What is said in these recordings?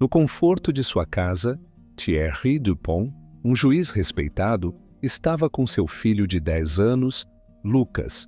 No conforto de sua casa, Thierry Dupont, um juiz respeitado, estava com seu filho de 10 anos, Lucas.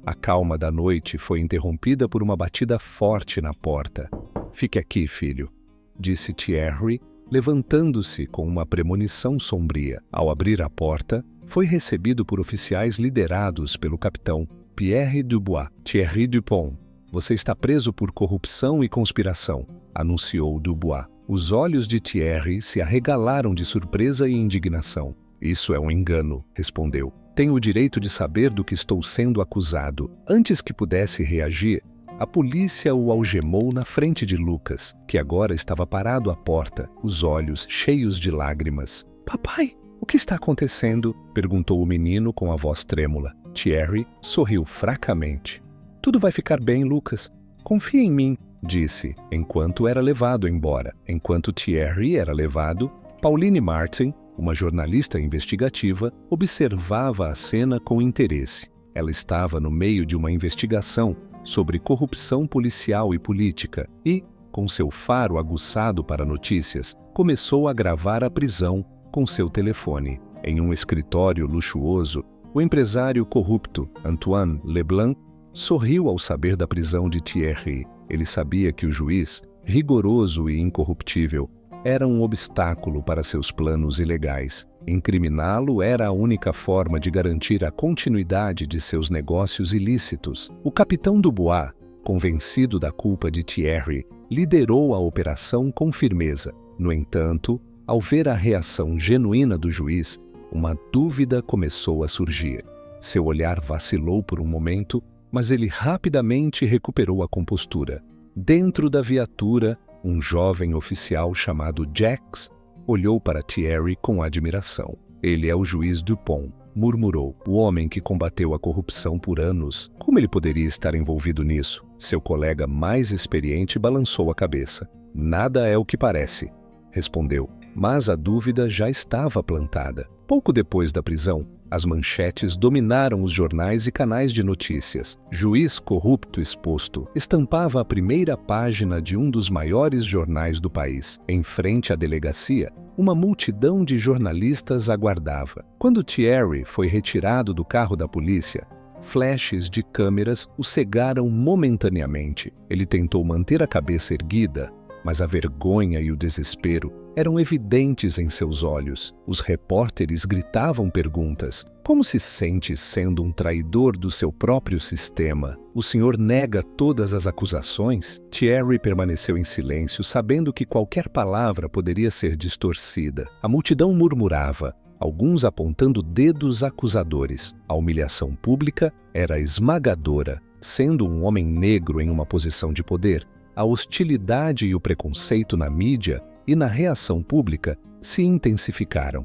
A calma da noite foi interrompida por uma batida forte na porta. "Fique aqui, filho", disse Thierry, levantando-se com uma premonição sombria. Ao abrir a porta, foi recebido por oficiais liderados pelo capitão Pierre Dubois. "Thierry Dupont, você está preso por corrupção e conspiração", anunciou Dubois. Os olhos de Thierry se arregalaram de surpresa e indignação. "Isso é um engano", respondeu. "Tenho o direito de saber do que estou sendo acusado." Antes que pudesse reagir, a polícia o algemou na frente de Lucas, que agora estava parado à porta, os olhos cheios de lágrimas. "Papai, o que está acontecendo?" perguntou o menino com a voz trêmula. Thierry sorriu fracamente. "Tudo vai ficar bem, Lucas. Confia em mim", disse, enquanto era levado embora. Enquanto Thierry era levado, Pauline Martin, uma jornalista investigativa, observava a cena com interesse. Ela estava no meio de uma investigação sobre corrupção policial e política e, com seu faro aguçado para notícias, começou a gravar a prisão com seu telefone. Em um escritório luxuoso, o empresário corrupto Antoine Leblanc sorriu ao saber da prisão de Thierry. Ele sabia que o juiz, rigoroso e incorruptível, era um obstáculo para seus planos ilegais. Incriminá-lo era a única forma de garantir a continuidade de seus negócios ilícitos. O capitão Dubois, convencido da culpa de Thierry, liderou a operação com firmeza. No entanto, ao ver a reação genuína do juiz, uma dúvida começou a surgir. Seu olhar vacilou por um momento, mas ele rapidamente recuperou a compostura. Dentro da viatura, um jovem oficial chamado Jacques olhou para Thierry com admiração. "Ele é o juiz Dupont", murmurou. "O homem que combateu a corrupção por anos. Como ele poderia estar envolvido nisso?" Seu colega mais experiente balançou a cabeça. "Nada é o que parece", respondeu, mas a dúvida já estava plantada. Pouco depois da prisão, as manchetes dominaram os jornais e canais de notícias. "Juiz corrupto exposto" estampava a primeira página de um dos maiores jornais do país. Em frente à delegacia, uma multidão de jornalistas aguardava. Quando Thierry foi retirado do carro da polícia, flashes de câmeras o cegaram momentaneamente. Ele tentou manter a cabeça erguida, mas a vergonha e o desespero eram evidentes em seus olhos. Os repórteres gritavam perguntas. "Como se sente sendo um traidor do seu próprio sistema? O senhor nega todas as acusações?" Thierry permaneceu em silêncio, sabendo que qualquer palavra poderia ser distorcida. A multidão murmurava, alguns apontando dedos acusadores. A humilhação pública era esmagadora. Sendo um homem negro em uma posição de poder, a hostilidade e o preconceito na mídia e na reação pública se intensificaram.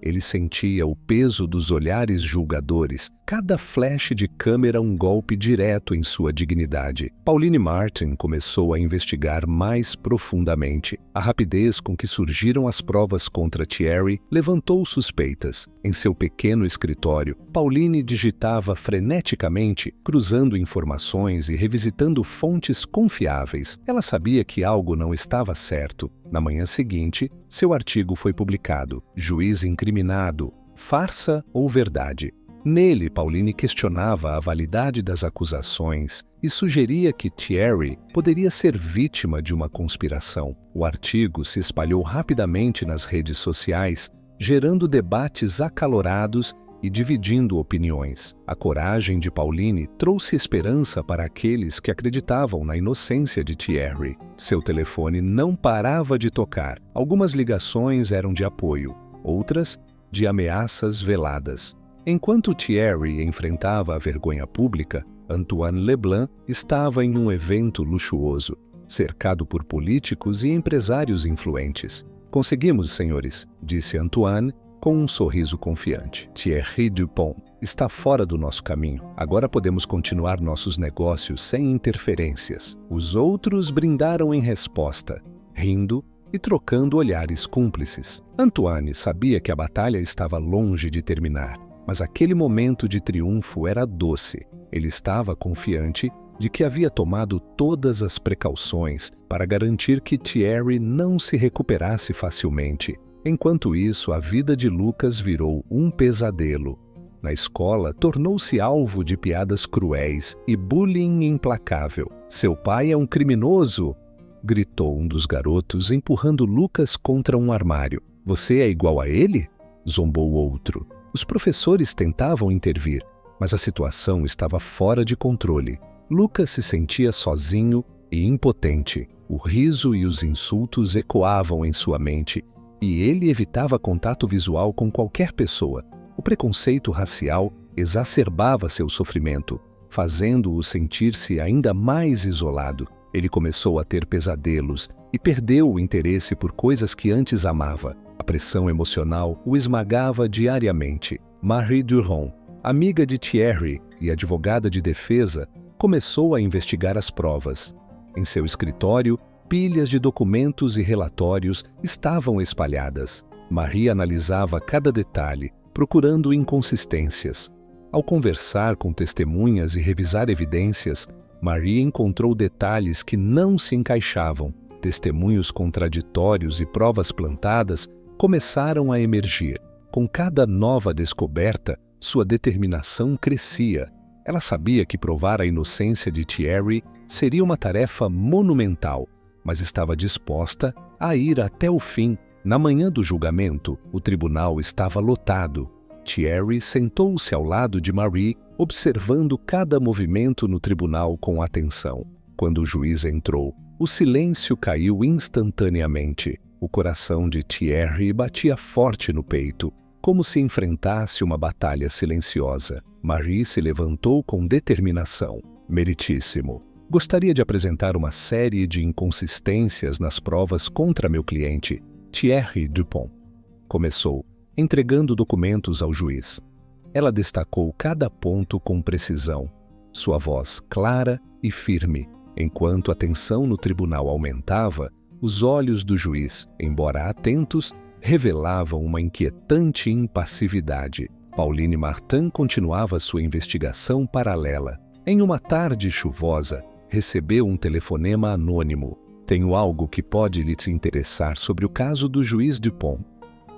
Ele sentia o peso dos olhares julgadores, cada flash de câmera um golpe direto em sua dignidade. Pauline Martin começou a investigar mais profundamente. A rapidez com que surgiram as provas contra Thierry levantou suspeitas. Em seu pequeno escritório, Pauline digitava freneticamente, cruzando informações e revisitando fontes confiáveis. Ela sabia que algo não estava certo. Na manhã seguinte, seu artigo foi publicado. "Juiz incriminado, farsa ou verdade?" Nele, Pauline questionava a validade das acusações e sugeria que Thierry poderia ser vítima de uma conspiração. O artigo se espalhou rapidamente nas redes sociais, gerando debates acalorados e dividindo opiniões. A coragem de Pauline trouxe esperança para aqueles que acreditavam na inocência de Thierry. Seu telefone não parava de tocar. Algumas ligações eram de apoio, outras de ameaças veladas. Enquanto Thierry enfrentava a vergonha pública, Antoine Leblanc estava em um evento luxuoso, cercado por políticos e empresários influentes. "Conseguimos, senhores", disse Antoine, com um sorriso confiante. "Thierry Dupont está fora do nosso caminho. Agora podemos continuar nossos negócios sem interferências." Os outros brindaram em resposta, rindo e trocando olhares cúmplices. Antoine sabia que a batalha estava longe de terminar, mas aquele momento de triunfo era doce. Ele estava confiante de que havia tomado todas as precauções para garantir que Thierry não se recuperasse facilmente. Enquanto isso, a vida de Lucas virou um pesadelo. Na escola, tornou-se alvo de piadas cruéis e bullying implacável. "Seu pai é um criminoso!", gritou um dos garotos, empurrando Lucas contra um armário. "Você é igual a ele?", zombou outro. Os professores tentavam intervir, mas a situação estava fora de controle. Lucas se sentia sozinho e impotente. O riso e os insultos ecoavam em sua mente, e ele evitava contato visual com qualquer pessoa. O preconceito racial exacerbava seu sofrimento, fazendo-o sentir-se ainda mais isolado. Ele começou a ter pesadelos e perdeu o interesse por coisas que antes amava. A pressão emocional o esmagava diariamente. Marie Durand, amiga de Thierry e advogada de defesa, começou a investigar as provas. Em seu escritório, pilhas de documentos e relatórios estavam espalhadas. Marie analisava cada detalhe, procurando inconsistências. Ao conversar com testemunhas e revisar evidências, Marie encontrou detalhes que não se encaixavam. Testemunhos contraditórios e provas plantadas começaram a emergir. Com cada nova descoberta, sua determinação crescia. Ela sabia que provar a inocência de Thierry seria uma tarefa monumental, mas estava disposta a ir até o fim. Na manhã do julgamento, o tribunal estava lotado. Thierry sentou-se ao lado de Marie, observando cada movimento no tribunal com atenção. Quando o juiz entrou, o silêncio caiu instantaneamente. O coração de Thierry batia forte no peito, como se enfrentasse uma batalha silenciosa. Marie se levantou com determinação. "Meritíssimo. Gostaria de apresentar uma série de inconsistências nas provas contra meu cliente, Thierry Dupont", começou, entregando documentos ao juiz. Ela destacou cada ponto com precisão, sua voz clara e firme. Enquanto a tensão no tribunal aumentava, os olhos do juiz, embora atentos, revelavam uma inquietante impassividade. Pauline Martin continuava sua investigação paralela. Em uma tarde chuvosa, recebeu um telefonema anônimo. "Tenho algo que pode lhe interessar sobre o caso do juiz Dupont",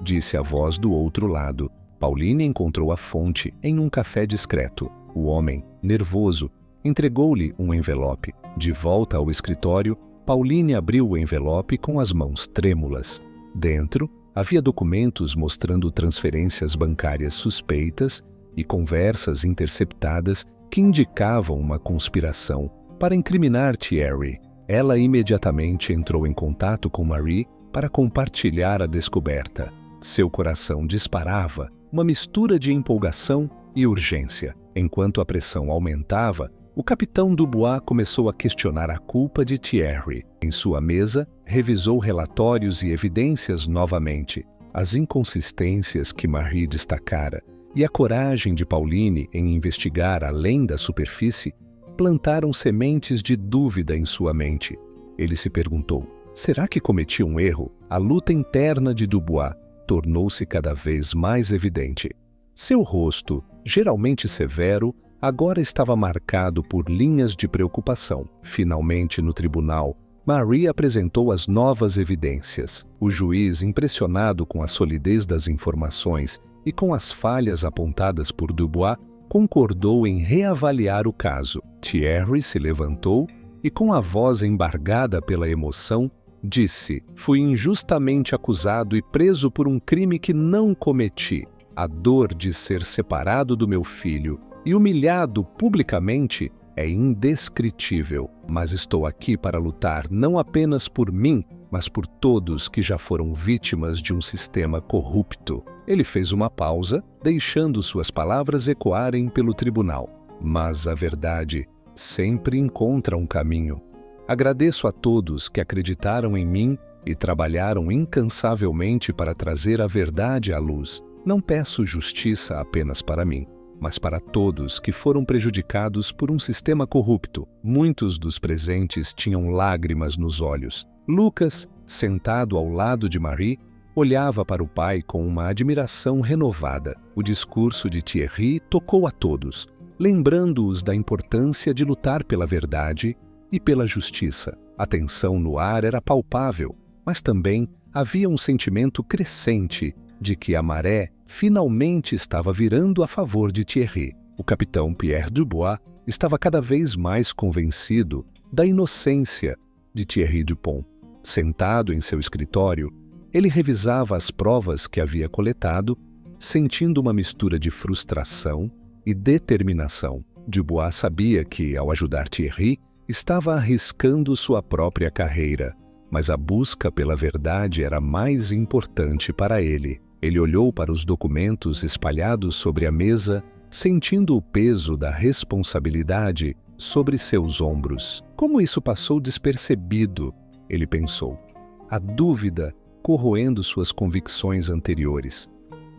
disse a voz do outro lado. Pauline encontrou a fonte em um café discreto. O homem, nervoso, entregou-lhe um envelope. De volta ao escritório, Pauline abriu o envelope com as mãos trêmulas. Dentro, havia documentos mostrando transferências bancárias suspeitas e conversas interceptadas que indicavam uma conspiração para incriminar Thierry. Ela imediatamente entrou em contato com Marie para compartilhar a descoberta. Seu coração disparava, uma mistura de empolgação e urgência. Enquanto a pressão aumentava, o capitão Dubois começou a questionar a culpa de Thierry. Em sua mesa, revisou relatórios e evidências novamente. As inconsistências que Marie destacara e a coragem de Pauline em investigar além da superfície plantaram sementes de dúvida em sua mente. Ele se perguntou: será que cometi um erro? A luta interna de Dubois tornou-se cada vez mais evidente. Seu rosto, geralmente severo, agora estava marcado por linhas de preocupação. Finalmente, no tribunal, Marie apresentou as novas evidências. O juiz, impressionado com a solidez das informações e com as falhas apontadas por Dubois, concordou em reavaliar o caso. Thierry se levantou e, com a voz embargada pela emoção, disse: "Fui injustamente acusado e preso por um crime que não cometi. A dor de ser separado do meu filho e humilhado publicamente é indescritível, mas estou aqui para lutar não apenas por mim, mas por todos que já foram vítimas de um sistema corrupto." Ele fez uma pausa, deixando suas palavras ecoarem pelo tribunal. "Mas a verdade sempre encontra um caminho. Agradeço a todos que acreditaram em mim e trabalharam incansavelmente para trazer a verdade à luz. Não peço justiça apenas para mim, mas para todos que foram prejudicados por um sistema corrupto." Muitos dos presentes tinham lágrimas nos olhos. Lucas, sentado ao lado de Marie, olhava para o pai com uma admiração renovada. O discurso de Thierry tocou a todos. lembrando-os da importância de lutar pela verdade e pela justiça. A tensão no ar era palpável, mas também havia um sentimento crescente de que a maré finalmente estava virando a favor de Thierry. O capitão Pierre Dubois estava cada vez mais convencido da inocência de Thierry Dupont. Sentado em seu escritório, ele revisava as provas que havia coletado, sentindo uma mistura de frustração e determinação. Dubois sabia que, ao ajudar Thierry, estava arriscando sua própria carreira, mas a busca pela verdade era mais importante para ele. Ele olhou para os documentos espalhados sobre a mesa, sentindo o peso da responsabilidade sobre seus ombros. Como isso passou despercebido, ele pensou. A dúvida corroendo suas convicções anteriores.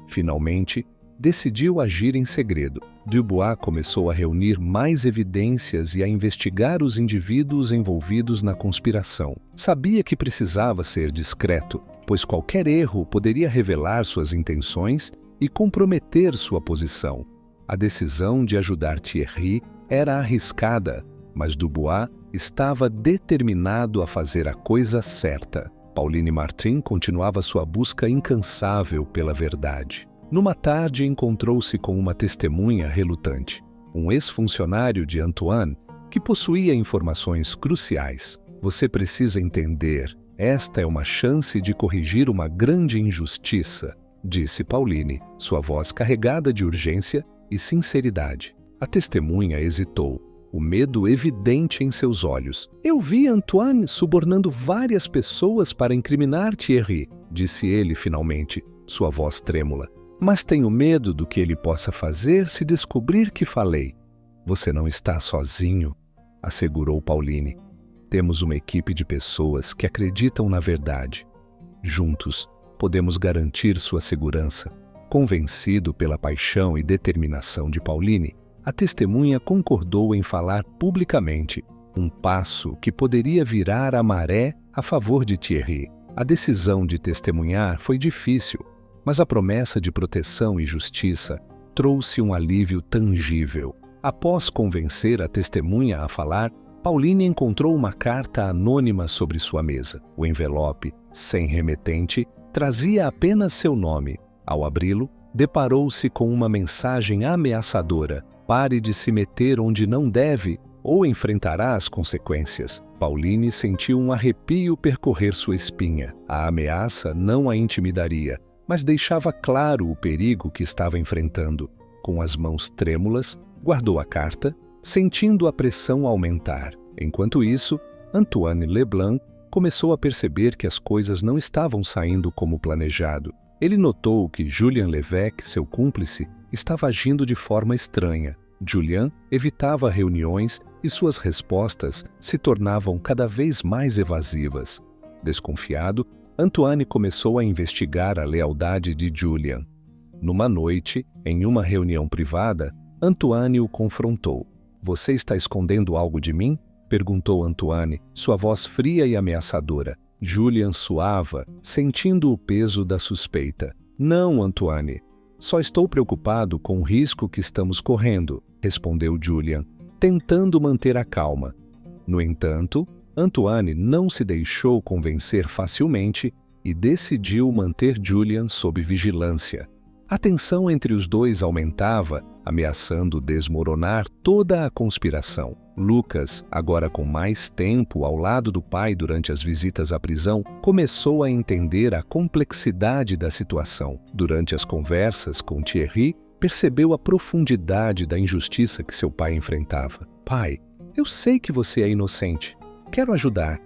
Finalmente, decidiu agir em segredo. Dubois começou a reunir mais evidências e a investigar os indivíduos envolvidos na conspiração. Sabia que precisava ser discreto, pois qualquer erro poderia revelar suas intenções e comprometer sua posição. A decisão de ajudar Thierry era arriscada, mas Dubois estava determinado a fazer a coisa certa. Pauline Martin continuava sua busca incansável pela verdade. Numa tarde, encontrou-se com uma testemunha relutante, um ex-funcionário de Antoine que possuía informações cruciais. Você precisa entender, esta é uma chance de corrigir uma grande injustiça, disse Pauline, sua voz carregada de urgência e sinceridade. A testemunha hesitou, o medo evidente em seus olhos. Eu vi Antoine subornando várias pessoas para incriminar Thierry, disse ele finalmente, sua voz trêmula. Mas tenho medo do que ele possa fazer se descobrir que falei. Você não está sozinho, assegurou Pauline. Temos uma equipe de pessoas que acreditam na verdade. Juntos, podemos garantir sua segurança. Convencido pela paixão e determinação de Pauline, a testemunha concordou em falar publicamente, um passo que poderia virar a maré a favor de Thierry. A decisão de testemunhar foi difícil, mas a promessa de proteção e justiça trouxe um alívio tangível. Após convencer a testemunha a falar, Pauline encontrou uma carta anônima sobre sua mesa. O envelope, sem remetente, trazia apenas seu nome. Ao abri-lo, deparou-se com uma mensagem ameaçadora. Pare de se meter onde não deve ou enfrentará as consequências. Pauline sentiu um arrepio percorrer sua espinha. A ameaça não a intimidaria, mas deixava claro o perigo que estava enfrentando. Com as mãos trêmulas, guardou a carta, sentindo a pressão aumentar. Enquanto isso, Antoine Leblanc começou a perceber que as coisas não estavam saindo como planejado. Ele notou que Julien Levesque, seu cúmplice, estava agindo de forma estranha. Julien evitava reuniões e suas respostas se tornavam cada vez mais evasivas. Desconfiado, Antoine começou a investigar a lealdade de Julien. Numa noite, em uma reunião privada, Antoine o confrontou. Você está escondendo algo de mim? Perguntou Antoine, sua voz fria e ameaçadora. Julien suava, sentindo o peso da suspeita. Não, Antoine. Só estou preocupado com o risco que estamos correndo, respondeu Julien, tentando manter a calma. No entanto, Antoine não se deixou convencer facilmente e decidiu manter Julien sob vigilância. A tensão entre os dois aumentava, ameaçando desmoronar toda a conspiração. Lucas, agora com mais tempo ao lado do pai durante as visitas à prisão, começou a entender a complexidade da situação. Durante as conversas com Thierry, percebeu a profundidade da injustiça que seu pai enfrentava. Pai, eu sei que você é inocente. Quero ajudar,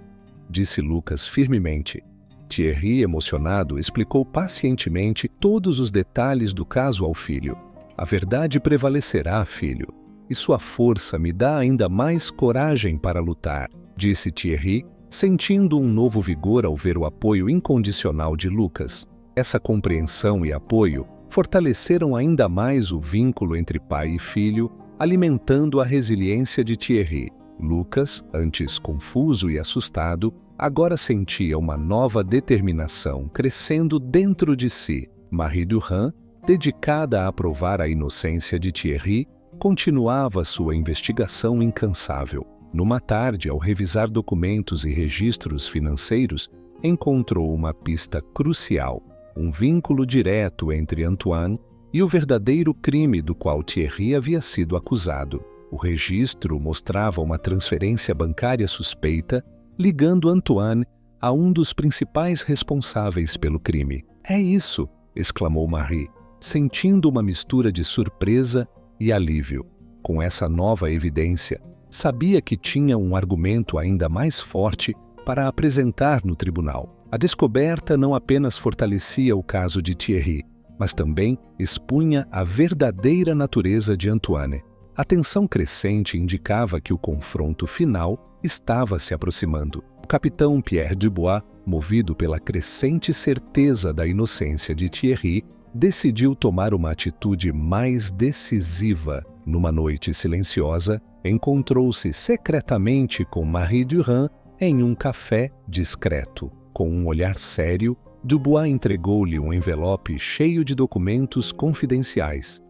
disse Lucas firmemente. Thierry, emocionado, explicou pacientemente todos os detalhes do caso ao filho. A verdade prevalecerá, filho, e sua força me dá ainda mais coragem para lutar, disse Thierry, sentindo um novo vigor ao ver o apoio incondicional de Lucas. Essa compreensão e apoio fortaleceram ainda mais o vínculo entre pai e filho, alimentando a resiliência de Thierry. Lucas, antes confuso e assustado, agora sentia uma nova determinação crescendo dentro de si. Marie Durand, dedicada a provar a inocência de Thierry, continuava sua investigação incansável. Numa tarde, ao revisar documentos e registros financeiros, encontrou uma pista crucial, um vínculo direto entre Antoine e o verdadeiro crime do qual Thierry havia sido acusado. O registro mostrava uma transferência bancária suspeita ligando Antoine a um dos principais responsáveis pelo crime. "É isso!", exclamou Marie, sentindo uma mistura de surpresa e alívio. Com essa nova evidência, sabia que tinha um argumento ainda mais forte para apresentar no tribunal. A descoberta não apenas fortalecia o caso de Thierry, mas também expunha a verdadeira natureza de Antoine. A tensão crescente indicava que o confronto final estava se aproximando. O capitão Pierre Dubois, movido pela crescente certeza da inocência de Thierry, decidiu tomar uma atitude mais decisiva. Numa noite silenciosa, encontrou-se secretamente com Marie Durand em um café discreto. Com um olhar sério, Dubois entregou-lhe um envelope cheio de documentos confidenciais.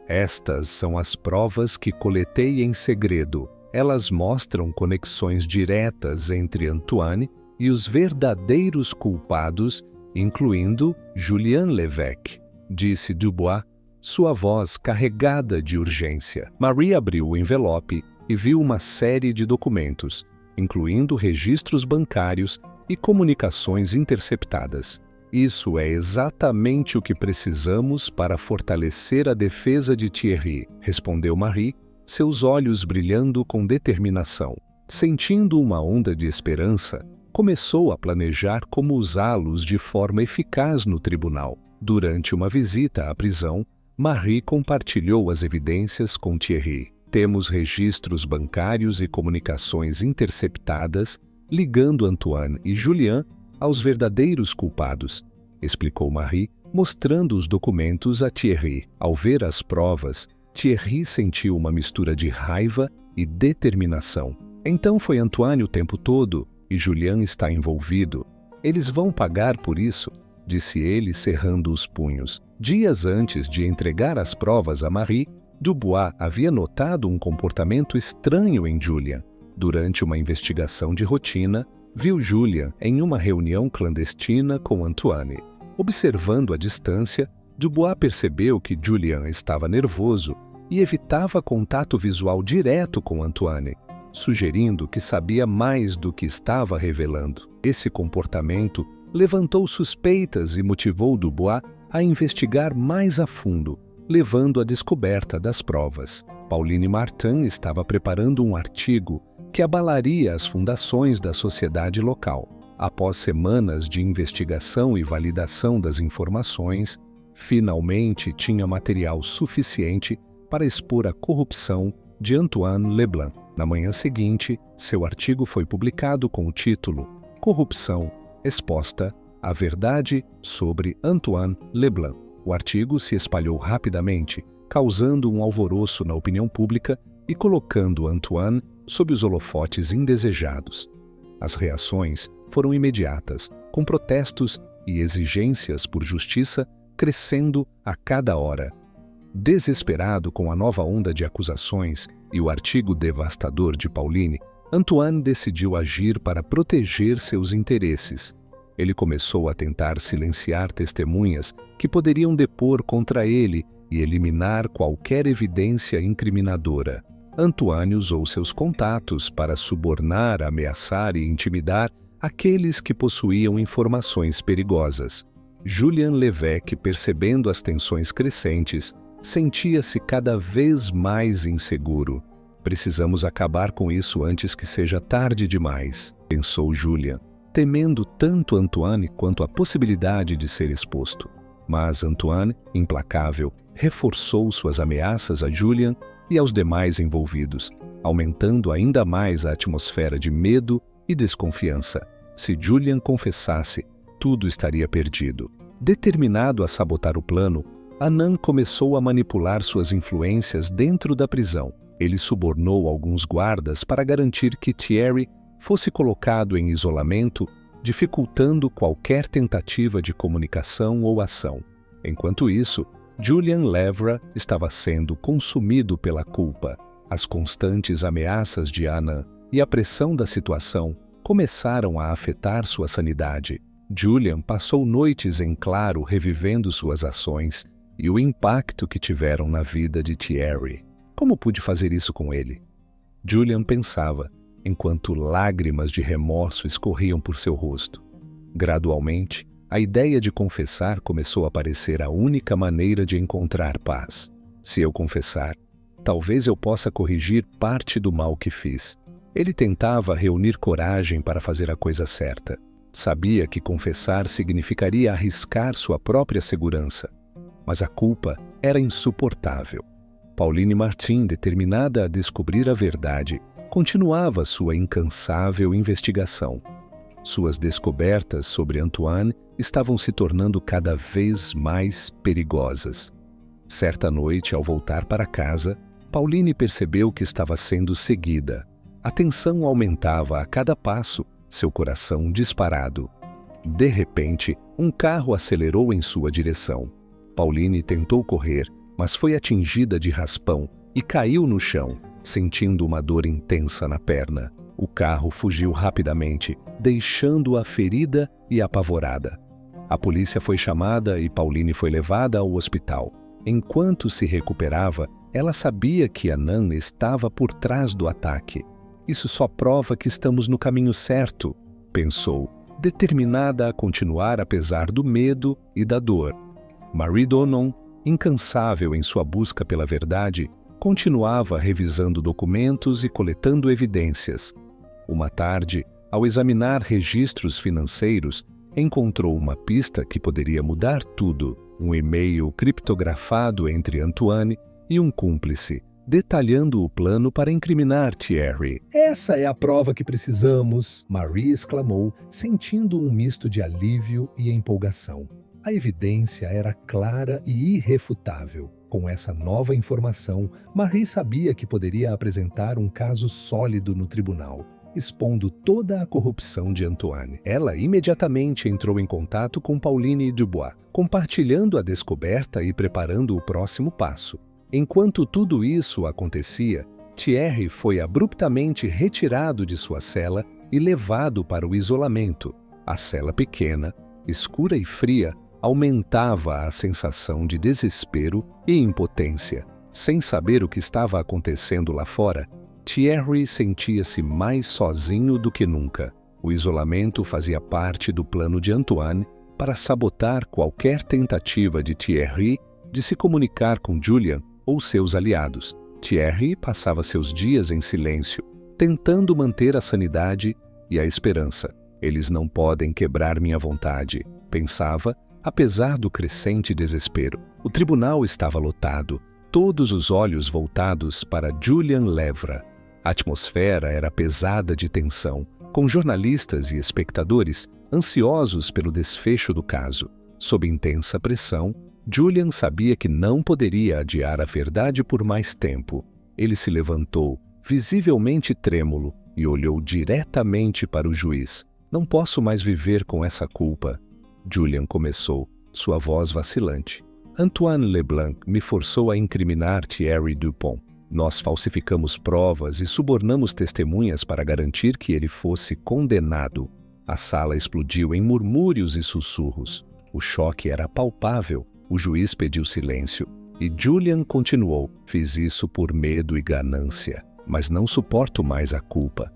Estas são as provas que coletei em segredo. Elas mostram conexões diretas entre Antoine e os verdadeiros culpados, incluindo Julien Lévesque, disse Dubois, sua voz carregada de urgência. Marie abriu o envelope e viu uma série de documentos, incluindo registros bancários e comunicações interceptadas. "Isso é exatamente o que precisamos para fortalecer a defesa de Thierry", respondeu Marie, seus olhos brilhando com determinação. Sentindo uma onda de esperança, começou a planejar como usá-los de forma eficaz no tribunal. Durante uma visita à prisão, Marie compartilhou as evidências com Thierry. "Temos registros bancários e comunicações interceptadas ligando Antoine e Julien aos verdadeiros culpados", explicou Marie, mostrando os documentos a Thierry. Ao ver as provas, Thierry sentiu uma mistura de raiva e determinação. "Então foi Antoine o tempo todo e Julien está envolvido. Eles vão pagar por isso", disse ele, cerrando os punhos. Dias antes de entregar as provas a Marie, Dubois havia notado um comportamento estranho em Julien. Durante uma investigação de rotina, viu Julien em uma reunião clandestina com Antoine. Observando à distância, Dubois percebeu que Julien estava nervoso e evitava contato visual direto com Antoine, sugerindo que sabia mais do que estava revelando. Esse comportamento levantou suspeitas e motivou Dubois a investigar mais a fundo, levando à descoberta das provas. Pauline Martin estava preparando um artigo que abalaria as fundações da sociedade local. Após semanas de investigação e validação das informações, finalmente tinha material suficiente para expor a corrupção de Antoine Leblanc. Na manhã seguinte, seu artigo foi publicado com o título "Corrupção exposta: a verdade sobre Antoine Leblanc". O artigo se espalhou rapidamente, causando um alvoroço na opinião pública e colocando Antoine sob os holofotes indesejados. As reações foram imediatas, com protestos e exigências por justiça crescendo a cada hora. Desesperado com a nova onda de acusações e o artigo devastador de Pauline, Antoine decidiu agir para proteger seus interesses. Ele começou a tentar silenciar testemunhas que poderiam depor contra ele e eliminar qualquer evidência incriminadora. Antoine usou seus contatos para subornar, ameaçar e intimidar aqueles que possuíam informações perigosas. Julien Lévesque, percebendo as tensões crescentes, sentia-se cada vez mais inseguro. "Precisamos acabar com isso antes que seja tarde demais", pensou Julien, temendo tanto Antoine quanto a possibilidade de ser exposto. Mas Antoine, implacável, reforçou suas ameaças a Julien e aos demais envolvidos, aumentando ainda mais a atmosfera de medo e desconfiança. Se Julien confessasse, tudo estaria perdido. Determinado a sabotar o plano, Anand começou a manipular suas influências dentro da prisão. Ele subornou alguns guardas para garantir que Thierry fosse colocado em isolamento, dificultando qualquer tentativa de comunicação ou ação. Enquanto isso, Julian Levra estava sendo consumido pela culpa. As constantes ameaças de Anand e a pressão da situação começaram a afetar sua sanidade. Julian passou noites em claro revivendo suas ações e o impacto que tiveram na vida de Thierry. Como pude fazer isso com ele? Julian pensava, enquanto lágrimas de remorso escorriam por seu rosto. Gradualmente, a ideia de confessar começou a parecer a única maneira de encontrar paz. Se eu confessar, talvez eu possa corrigir parte do mal que fiz. Ele tentava reunir coragem para fazer a coisa certa. Sabia que confessar significaria arriscar sua própria segurança. Mas a culpa era insuportável. Pauline Martin, determinada a descobrir a verdade, continuava sua incansável investigação. Suas descobertas sobre Antoine estavam se tornando cada vez mais perigosas. Certa noite, ao voltar para casa, Pauline percebeu que estava sendo seguida. A tensão aumentava a cada passo, seu coração disparado. De repente, um carro acelerou em sua direção. Pauline tentou correr, mas foi atingida de raspão e caiu no chão, sentindo uma dor intensa na perna. O carro fugiu rapidamente, deixando-a ferida e apavorada. A polícia foi chamada e Pauline foi levada ao hospital. Enquanto se recuperava, ela sabia que Anand estava por trás do ataque. Isso só prova que estamos no caminho certo, pensou, determinada a continuar apesar do medo e da dor. Marie Donon, incansável em sua busca pela verdade, continuava revisando documentos e coletando evidências. Uma tarde, ao examinar registros financeiros, encontrou uma pista que poderia mudar tudo: um e-mail criptografado entre Antoine e um cúmplice, detalhando o plano para incriminar Thierry. Essa é a prova que precisamos, Marie exclamou, sentindo um misto de alívio e empolgação. A evidência era clara e irrefutável. Com essa nova informação, Marie sabia que poderia apresentar um caso sólido no tribunal, expondo toda a corrupção de Antoine. Ela imediatamente entrou em contato com Pauline Dubois, compartilhando a descoberta e preparando o próximo passo. Enquanto tudo isso acontecia, Thierry foi abruptamente retirado de sua cela e levado para o isolamento. A cela pequena, escura e fria, aumentava a sensação de desespero e impotência. Sem saber o que estava acontecendo lá fora, Thierry sentia-se mais sozinho do que nunca. O isolamento fazia parte do plano de Antoine para sabotar qualquer tentativa de Thierry de se comunicar com Julian ou seus aliados. Thierry passava seus dias em silêncio, tentando manter a sanidade e a esperança. Eles não podem quebrar minha vontade, pensava, apesar do crescente desespero. O tribunal estava lotado, todos os olhos voltados para Julian Levra. A atmosfera era pesada de tensão, com jornalistas e espectadores ansiosos pelo desfecho do caso. Sob intensa pressão, Julian sabia que não poderia adiar a verdade por mais tempo. Ele se levantou, visivelmente trêmulo, e olhou diretamente para o juiz. Não posso mais viver com essa culpa. Julian começou, sua voz vacilante. Antoine Leblanc me forçou a incriminar Thierry Dupont. Nós falsificamos provas e subornamos testemunhas para garantir que ele fosse condenado. A sala explodiu em murmúrios e sussurros. O choque era palpável. O juiz pediu silêncio. E Julian continuou. Fiz isso por medo e ganância. Mas não suporto mais a culpa.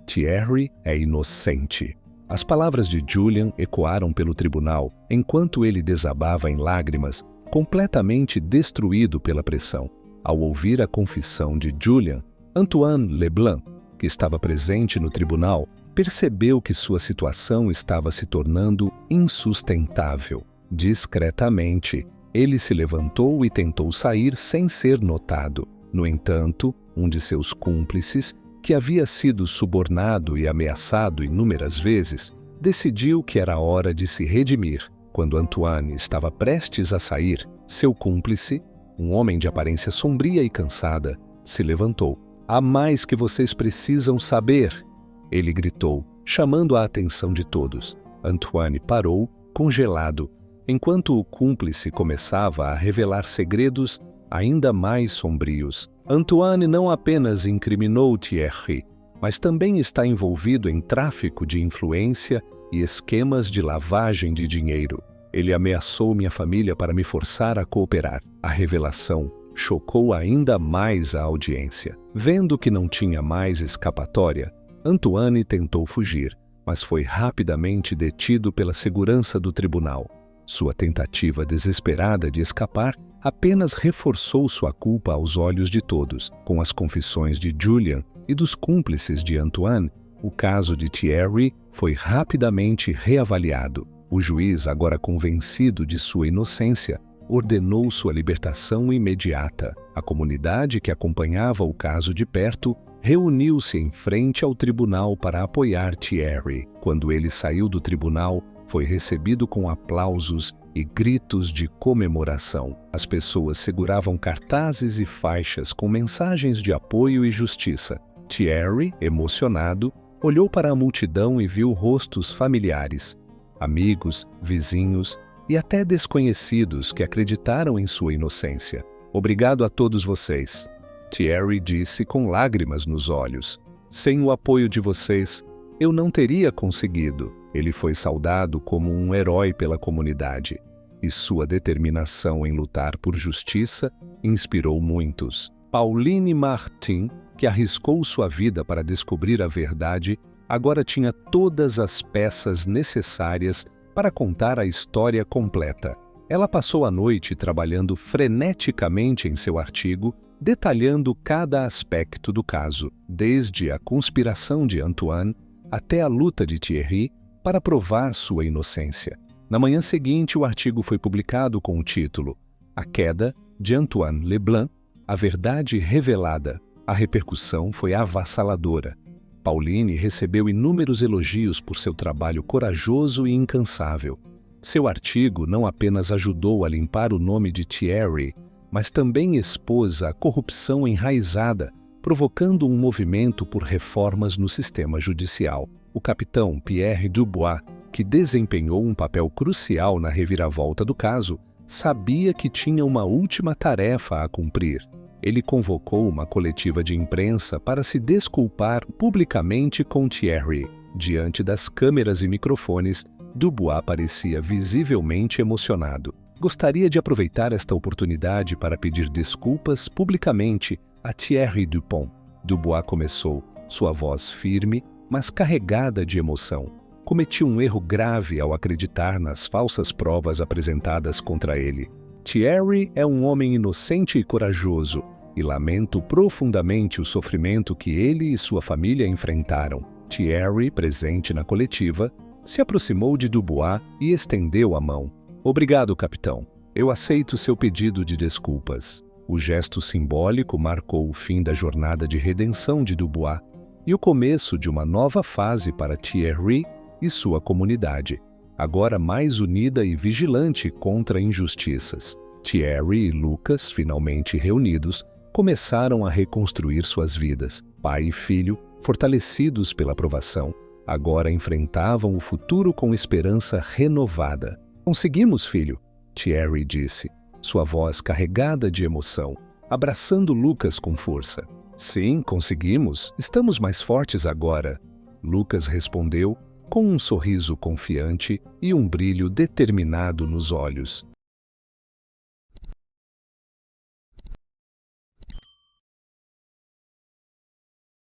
Thierry é inocente. As palavras de Julian ecoaram pelo tribunal, enquanto ele desabava em lágrimas, completamente destruído pela pressão. Ao ouvir a confissão de Julian, Antoine Leblanc, que estava presente no tribunal, percebeu que sua situação estava se tornando insustentável. Discretamente, ele se levantou e tentou sair sem ser notado. No entanto, um de seus cúmplices, que havia sido subornado e ameaçado inúmeras vezes, decidiu que era hora de se redimir. Quando Antoine estava prestes a sair, seu cúmplice, um homem de aparência sombria e cansada, se levantou. Há mais que vocês precisam saber, ele gritou, chamando a atenção de todos. Antoine parou, congelado, enquanto o cúmplice começava a revelar segredos ainda mais sombrios. Antoine não apenas incriminou Thierry, mas também está envolvido em tráfico de influência e esquemas de lavagem de dinheiro. Ele ameaçou minha família para me forçar a cooperar. A revelação chocou ainda mais a audiência. Vendo que não tinha mais escapatória, Antoine tentou fugir, mas foi rapidamente detido pela segurança do tribunal. Sua tentativa desesperada de escapar apenas reforçou sua culpa aos olhos de todos. Com as confissões de Julien e dos cúmplices de Antoine, o caso de Thierry foi rapidamente reavaliado. O juiz, agora convencido de sua inocência, ordenou sua libertação imediata. A comunidade que acompanhava o caso de perto reuniu-se em frente ao tribunal para apoiar Thierry. Quando ele saiu do tribunal, foi recebido com aplausos e gritos de comemoração. As pessoas seguravam cartazes e faixas com mensagens de apoio e justiça. Thierry, emocionado, olhou para a multidão e viu rostos familiares, amigos, vizinhos e até desconhecidos que acreditaram em sua inocência. Obrigado a todos vocês, Thierry disse com lágrimas nos olhos. Sem o apoio de vocês, eu não teria conseguido. Ele foi saudado como um herói pela comunidade, e sua determinação em lutar por justiça inspirou muitos. Pauline Martin, que arriscou sua vida para descobrir a verdade, agora tinha todas as peças necessárias para contar a história completa. Ela passou a noite trabalhando freneticamente em seu artigo, detalhando cada aspecto do caso, desde a conspiração de Antoine até a luta de Thierry para provar sua inocência. Na manhã seguinte, o artigo foi publicado com o título A Queda de Antoine Leblanc, a verdade revelada. A repercussão foi avassaladora. Pauline recebeu inúmeros elogios por seu trabalho corajoso e incansável. Seu artigo não apenas ajudou a limpar o nome de Thierry, mas também expôs a corrupção enraizada, provocando um movimento por reformas no sistema judicial. O capitão Pierre Dubois, que desempenhou um papel crucial na reviravolta do caso, sabia que tinha uma última tarefa a cumprir. Ele convocou uma coletiva de imprensa para se desculpar publicamente com Thierry. Diante das câmeras e microfones, Dubois parecia visivelmente emocionado. Gostaria de aproveitar esta oportunidade para pedir desculpas publicamente a Thierry Dupont. Dubois começou, sua voz firme, mas carregada de emoção. Cometi um erro grave ao acreditar nas falsas provas apresentadas contra ele. Thierry é um homem inocente e corajoso, e lamento profundamente o sofrimento que ele e sua família enfrentaram. Thierry, presente na coletiva, se aproximou de Dubois e estendeu a mão. Obrigado, capitão. Eu aceito seu pedido de desculpas. O gesto simbólico marcou o fim da jornada de redenção de Dubois e o começo de uma nova fase para Thierry e sua comunidade, agora mais unida e vigilante contra injustiças. Thierry e Lucas, finalmente reunidos, começaram a reconstruir suas vidas. Pai e filho, fortalecidos pela aprovação, agora enfrentavam o futuro com esperança renovada. Conseguimos, filho, Thierry disse, sua voz carregada de emoção, abraçando Lucas com força. Sim, conseguimos. Estamos mais fortes agora. Lucas respondeu com um sorriso confiante e um brilho determinado nos olhos.